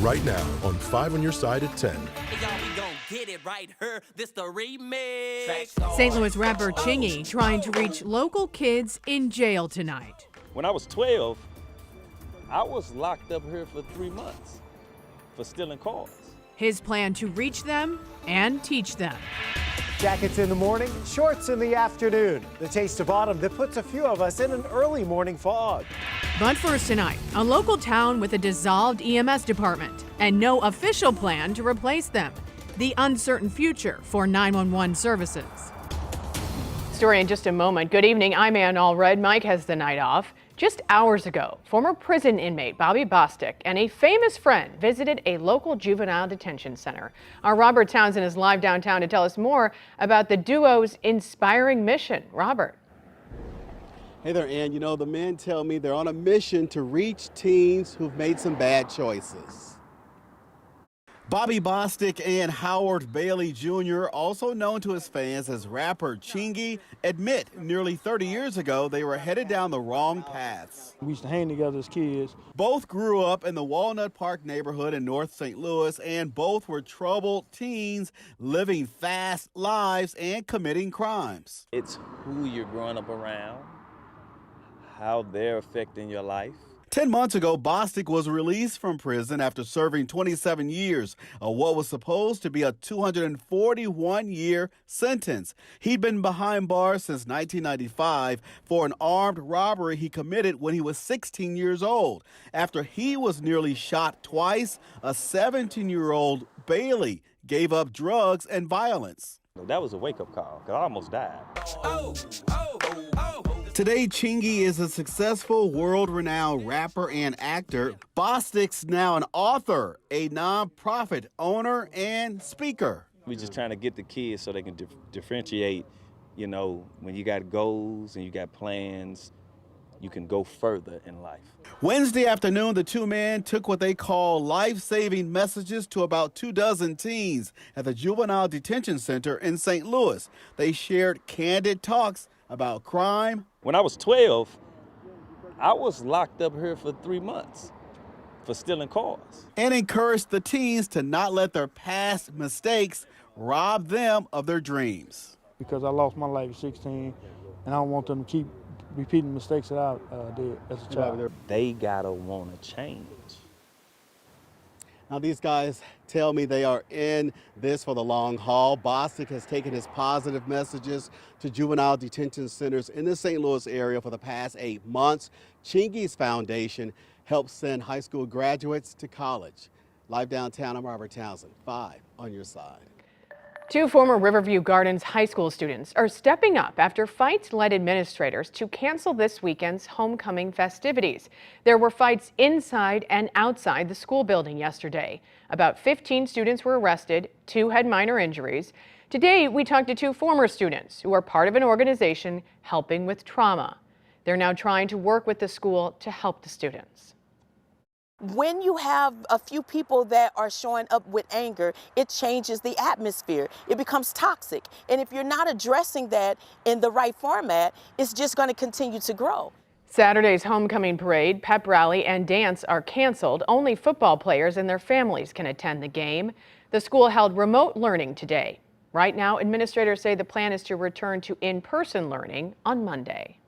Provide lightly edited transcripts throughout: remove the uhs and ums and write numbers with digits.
right now on 5 on Your Side at 10. St. Louis rapper Chingy trying to reach local kids in jail tonight. When I was 12, I was locked up here for 3 months for stealing cars. His plan to reach them and teach them. Jackets in the morning, shorts in the afternoon. The taste of autumn that puts a few of us in an early morning fog. But first tonight, a local town with a dissolved EMS department and no official plan to replace them. The uncertain future for 911 services. Story in just a moment. Good evening, I'm Ann Allred. Mike has the night off. Just hours ago, former prison inmate Bobby Bostic and a famous friend visited a local juvenile detention center. Our Robert Townsend is live downtown to tell us more about the duo's inspiring mission. Robert. Hey there, Ann. You know, the men tell me they're on a mission to reach teens who've made some bad choices. Bobby Bostic and Howard Bailey Jr., also known to his fans as rapper Chingy, admit nearly 30 years ago they were headed down the wrong paths. We used to hang together as kids. Both grew up in the Walnut Park neighborhood in North St. Louis, and both were troubled teens living fast lives and committing crimes. It's who you're growing up around, how they're affecting your life. 10 months ago, Bostic was released from prison after serving 27 years of what was supposed to be a 241-year sentence. He'd been behind bars since 1995 for an armed robbery he committed when he was 16 years old. After he was nearly shot twice, a 17-year-old Bailey gave up drugs and violence. That was a wake-up call, because I almost died. Today, Chingy is a successful, world-renowned rapper and actor. Bostic's now an author, a nonprofit owner, and speaker. We're just trying to get the kids so they can differentiate, you know, when you got goals and you got plans, you can go further in life. Wednesday afternoon, the two men took what they call life-saving messages to about 24 teens at the Juvenile Detention Center in St. Louis. They shared candid talks about crime. When I was 12, I was locked up here for 3 months for stealing cars. And encouraged the teens to not let their past mistakes rob them of their dreams. Because I lost my life at 16, and I don't want them to keep repeating mistakes that I did as a child. They gotta wanna change. Now, these guys tell me they are in this for the long haul. Bostic has taken his positive messages to juvenile detention centers in the St. Louis area for the past 8 months. Chingy's foundation helps send high school graduates to college. Live downtown, I'm Robert Townsend, 5 on Your Side. Two former Riverview Gardens high school students are stepping up after fights led administrators to cancel this weekend's homecoming festivities. There were fights inside and outside the school building yesterday. About 15 students were arrested, 2 had minor injuries. Today, we talked to 2 former students who are part of an organization helping with trauma. They're now trying to work with the school to help the students. When you have a few people that are showing up with anger, it changes the atmosphere. It becomes toxic. And if you're not addressing that in the right format, it's just going to continue to grow. Saturday's homecoming parade, pep rally, and dance are canceled. Only football players and their families can attend the game. The school held remote learning today. Right now, administrators say the plan is to return to in-person learning on Monday.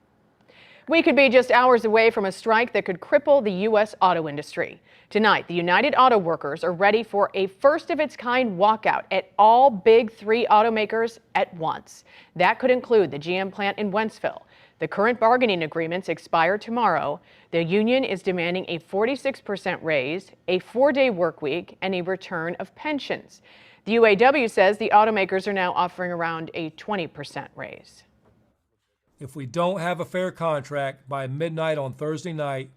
We could be just hours away from a strike that could cripple the U.S. auto industry. Tonight, the United Auto Workers are ready for a first-of-its-kind walkout at all big 3 automakers at once. That could include the GM plant in Wentzville. The current bargaining agreements expire tomorrow. The union is demanding a 46% raise, a 4-day work week, and a return of pensions. The UAW says the automakers are now offering around a 20% raise. If we don't have a fair contract by midnight on Thursday night,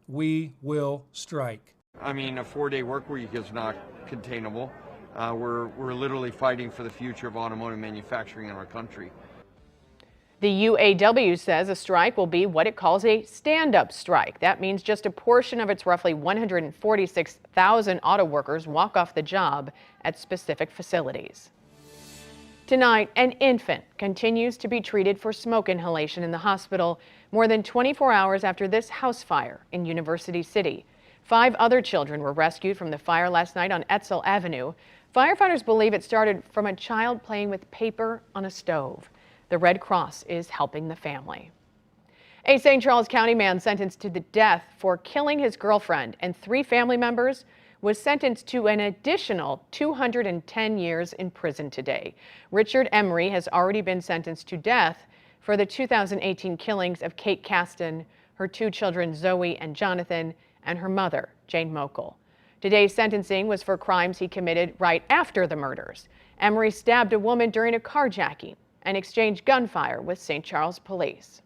we will strike. I mean, a 4-day work week is not containable. We're literally fighting for the future of automotive manufacturing in our country. The UAW says a strike will be what it calls a stand-up strike. That means just a portion of its roughly 146,000 auto workers walk off the job at specific facilities. Tonight, an infant continues to be treated for smoke inhalation in the hospital more than 24 hours after this house fire in University City. 5 other children were rescued from the fire last night on Etzel Avenue. Firefighters believe it started from a child playing with paper on a stove. The Red Cross is helping the family. A St. Charles County man sentenced to the death for killing his girlfriend and 3 family members was sentenced to an additional 210 years in prison today. Richard Emery has already been sentenced to death for the 2018 killings of Kate Caston, her 2 children Zoe and Jonathan, and her mother, Jane Mokel. Today's sentencing was for crimes he committed right after the murders. Emery stabbed a woman during a carjacking and exchanged gunfire with St. Charles police.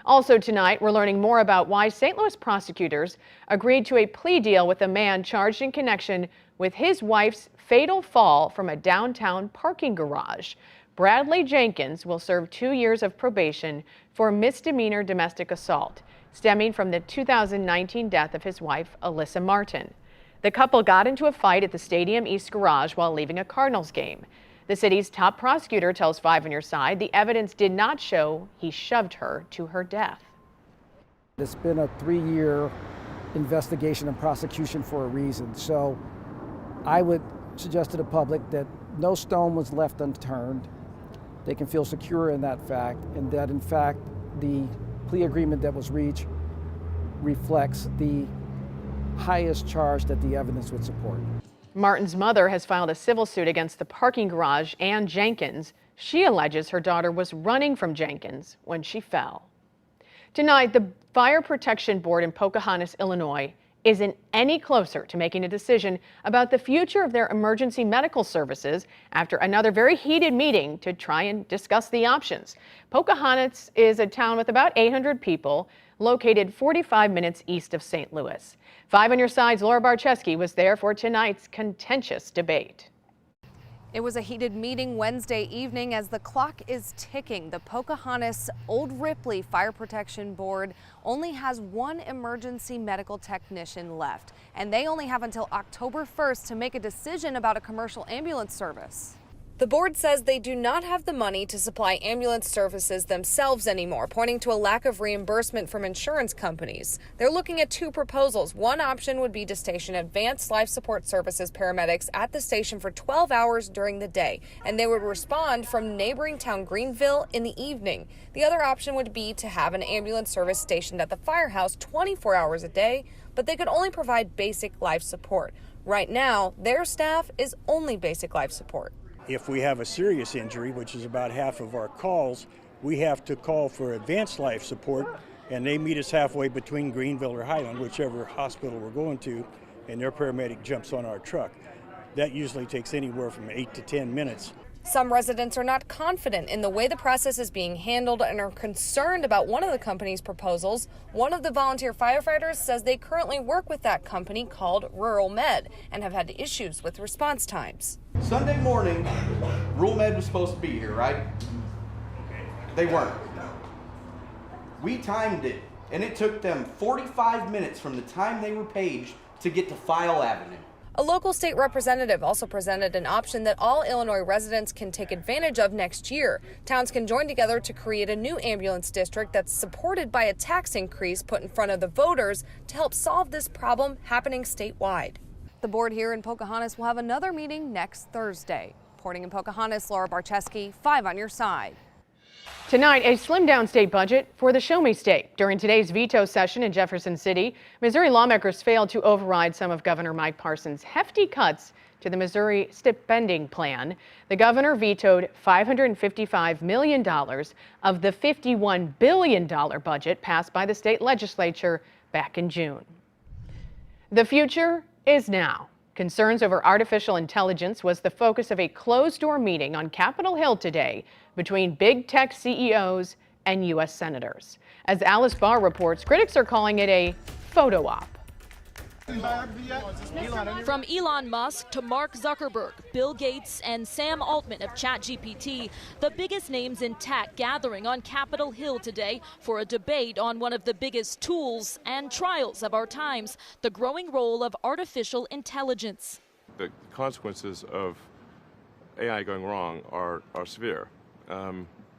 Also tonight, we're learning more about why St. Louis prosecutors agreed to a plea deal with a man charged in connection with his wife's fatal fall from a downtown parking garage. Bradley Jenkins will serve 2 years of probation for misdemeanor domestic assault, stemming from the 2019 death of his wife, Alyssa Martin. The couple got into a fight at the Stadium East garage while leaving a Cardinals game. The city's top prosecutor tells 5 on Your Side the evidence did not show he shoved her to her death. It's been a 3-year investigation and prosecution for a reason. So I would suggest to the public that no stone was left unturned. They can feel secure in that fact, and that in fact the plea agreement that was reached reflects the highest charge that the evidence would support. Martin's mother has filed a civil suit against the parking garage and Jenkins. She alleges her daughter was running from Jenkins when she fell. Tonight, the Fire Protection Board in Pocahontas, Illinois, isn't any closer to making a decision about the future of their emergency medical services after another very heated meeting to try and discuss the options. Pocahontas is a town with about 800 people, located 45 minutes east of St. Louis. 5 on Your Side's Laura Barczewski was there for tonight's contentious debate. It was a heated meeting Wednesday evening as the clock is ticking. The Pocahontas Old Ripley Fire Protection Board only has 1 emergency medical technician left, and they only have until October 1st to make a decision about a commercial ambulance service. The board says they do not have the money to supply ambulance services themselves anymore, pointing to a lack of reimbursement from insurance companies. They're looking at 2 proposals. One option would be to station advanced life support services paramedics at the station for 12 hours during the day, and they would respond from neighboring town Greenville in the evening. The other option would be to have an ambulance service stationed at the firehouse 24 hours a day, but they could only provide basic life support. Right now, their staff is only basic life support. If we have a serious injury, which is about half of our calls, we have to call for advanced life support, and they meet us halfway between Greenville or Highland, whichever hospital we're going to, and their paramedic jumps on our truck. That usually takes anywhere from 8 to 10 minutes. Some residents are not confident in the way the process is being handled and are concerned about one of the company's proposals. One of the volunteer firefighters says they currently work with that company called Rural Med and have had issues with response times. Sunday morning, Rural Med was supposed to be here, right? They weren't. We timed it, and it took them 45 minutes from the time they were paged to get to File Avenue. A local state representative also presented an option that all Illinois residents can take advantage of next year. Towns can join together to create a new ambulance district that's supported by a tax increase put in front of the voters to help solve this problem happening statewide. The board here in Pocahontas will have another meeting next Thursday. Reporting in Pocahontas, Laura Barczewski, 5 on Your Side. Tonight, a slimmed-down state budget for the Show Me State. During today's veto session in Jefferson City, Missouri lawmakers failed to override some of Governor Mike Parson's hefty cuts to the Missouri spending plan. The governor vetoed $555 million of the $51 billion budget passed by the state legislature back in June. The future is now. Concerns over artificial intelligence was the focus of a closed-door meeting on Capitol Hill today between big tech CEOs and U.S. senators. As Alice Barr reports, critics are calling it a photo op. From Elon Musk to Mark Zuckerberg, Bill Gates, and Sam Altman of ChatGPT, the biggest names in tech gathering on Capitol Hill today for a debate on one of the biggest tools and trials of our times, the growing role of artificial intelligence. The consequences of AI going wrong are severe,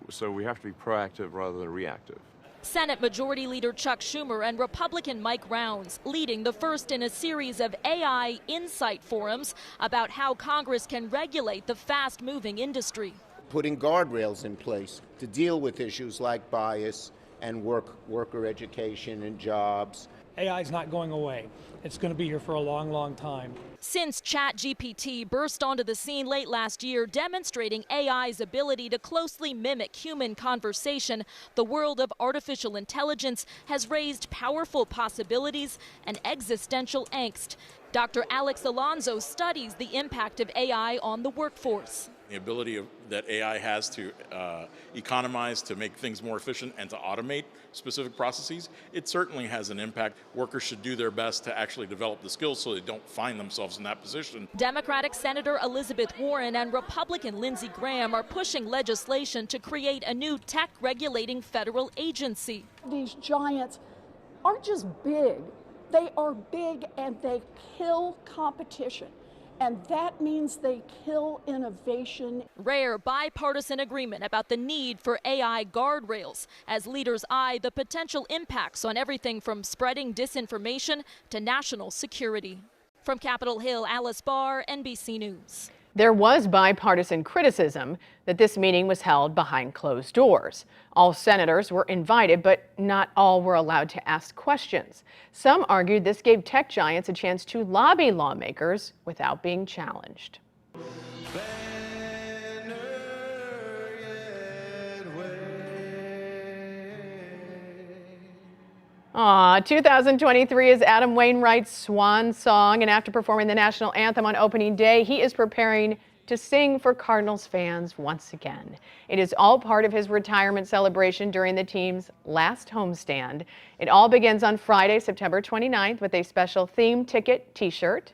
so we have to be proactive rather than reactive. Senate Majority Leader Chuck Schumer and Republican Mike Rounds leading the first in a series of AI insight forums about how Congress can regulate the fast-moving industry. Putting guardrails in place to deal with issues like bias and worker education and jobs. AI is not going away. It's going to be here for a long, long time. Since ChatGPT burst onto the scene late last year, demonstrating AI's ability to closely mimic human conversation, the world of artificial intelligence has raised powerful possibilities and existential angst. Dr. Alex Alonso studies the impact of AI on the workforce. The ability that AI has to economize, to make things more efficient, and to automate specific processes, it certainly has an impact. Workers should do their best to actually develop the skills so they don't find themselves in that position. Democratic Senator Elizabeth Warren and Republican Lindsey Graham are pushing legislation to create a new tech regulating federal agency. These giants aren't just big, they are big and they kill competition. And that means they kill innovation. Rare bipartisan agreement about the need for AI guardrails as leaders eye the potential impacts on everything from spreading disinformation to national security. From Capitol Hill, Alice Barr, NBC News. There was bipartisan criticism that this meeting was held behind closed doors. All senators were invited, but not all were allowed to ask questions. Some argued this gave tech giants a chance to lobby lawmakers without being challenged. 2023 is Adam Wainwright's swan song, and after performing the national anthem on opening day, he is preparing to sing for Cardinals fans once again. It is all part of his retirement celebration during the team's last homestand. It all begins on Friday, September 29th with a special theme ticket t-shirt.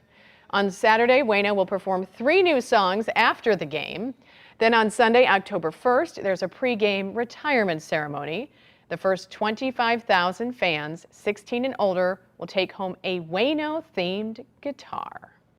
On Saturday, Wayno will perform 3 new songs after the game. Then on Sunday, October 1st, there's a pregame retirement ceremony. The first 25,000 fans, 16 and older, will take home a Wayno-themed guitar.